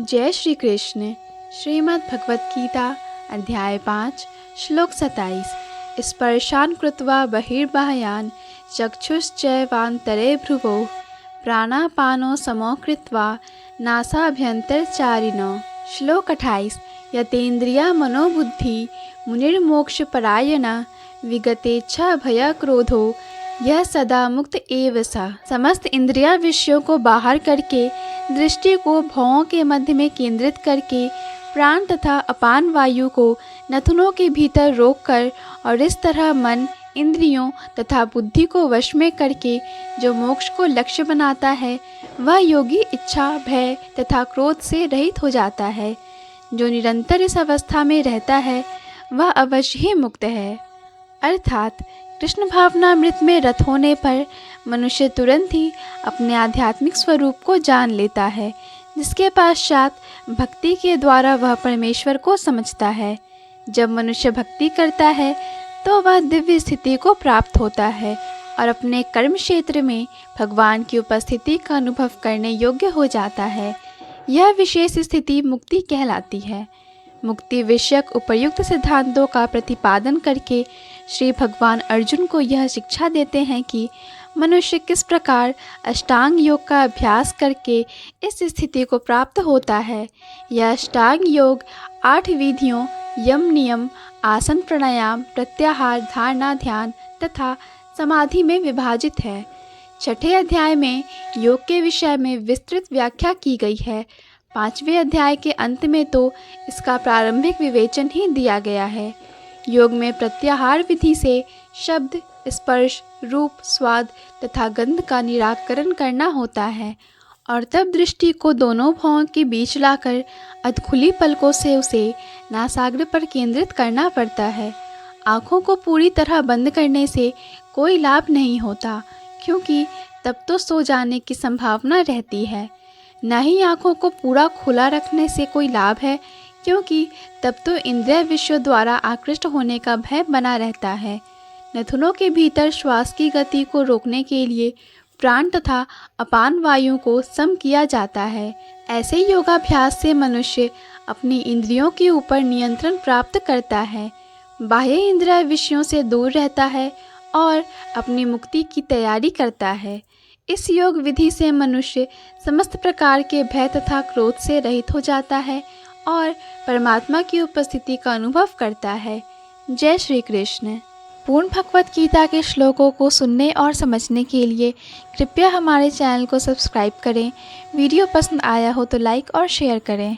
जय श्री कृष्ण। श्रीमद् भगवत गीता अध्याय 5 श्लोक 27। स्पर्शान् कृत्वा बहिर्बाह्यान् चक्षुश्चैवान्तरे भ्रुवो प्राणापानो समो कृत्वा नासाभ्यन्तरचारिणो। श्लोक 28। यतेन्द्रिया मनोबुद्धि मुनिर्मोक्षपरायणः विगतेच्छा भय क्रोधो यह सदा मुक्त एव स। समस्त इंद्रिया विषयों को बाहर करके, दृष्टि को भौं के मध्य में केंद्रित करके, प्राण तथा अपान वायु को नथुनों के भीतर रोककर और इस तरह मन, इंद्रियों तथा बुद्धि को वश में करके जो मोक्ष को लक्ष्य बनाता है, वह योगी इच्छा, भय तथा क्रोध से रहित हो जाता है। जो निरंतर इस अवस्था में रहता है वह अवश्य ही मुक्त है। अर्थात कृष्ण भावनामृत में रत होने पर मनुष्य तुरंत ही अपने आध्यात्मिक स्वरूप को जान लेता है, जिसके पश्चात भक्ति के द्वारा वह परमेश्वर को समझता है। जब मनुष्य भक्ति करता है तो वह दिव्य स्थिति को प्राप्त होता है और अपने कर्म क्षेत्र में भगवान की उपस्थिति का अनुभव करने योग्य हो जाता है। यह विशेष स्थिति मुक्ति कहलाती है। मुक्ति विषयक उपयुक्त सिद्धांतों का प्रतिपादन करके श्री भगवान अर्जुन को यह शिक्षा देते हैं कि मनुष्य किस प्रकार अष्टांग योग का अभ्यास करके इस स्थिति को प्राप्त होता है। यह अष्टांग योग 8 विधियों यम, नियम, आसन, प्राणायाम, प्रत्याहार, धारणा, ध्यान तथा समाधि में विभाजित है। छठे अध्याय में योग के विषय में विस्तृत व्याख्या की गई है। 5वें अध्याय के अंत में तो इसका प्रारंभिक विवेचन ही दिया गया है। योग में प्रत्याहार विधि से शब्द, स्पर्श, रूप, स्वाद तथा गंध का निराकरण करना होता है और तब दृष्टि को दोनों भौं के बीच लाकर अधखुली पलकों से उसे नासाग्र पर केंद्रित करना पड़ता है। आँखों को पूरी तरह बंद करने से कोई लाभ नहीं होता, क्योंकि तब तो सो जाने की संभावना रहती है। न ही आँखों को पूरा खुला रखने से कोई लाभ है, क्योंकि तब तो इंद्रिय विषयों द्वारा आकृष्ट होने का भय बना रहता है। नथुनों के भीतर श्वास की गति को रोकने के लिए प्राण तथा अपान वायु को सम किया जाता है। ऐसे योगाभ्यास से मनुष्य अपनी इंद्रियों के ऊपर नियंत्रण प्राप्त करता है, बाह्य इंद्रिय विषयों से दूर रहता है और अपनी मुक्ति की तैयारी करता है। इस योग विधि से मनुष्य समस्त प्रकार के भय तथा क्रोध से रहित हो जाता है और परमात्मा की उपस्थिति का अनुभव करता है। जय श्री कृष्ण। पूर्ण भगवत गीता के श्लोकों को सुनने और समझने के लिए कृपया हमारे चैनल को सब्सक्राइब करें। वीडियो पसंद आया हो तो लाइक और शेयर करें।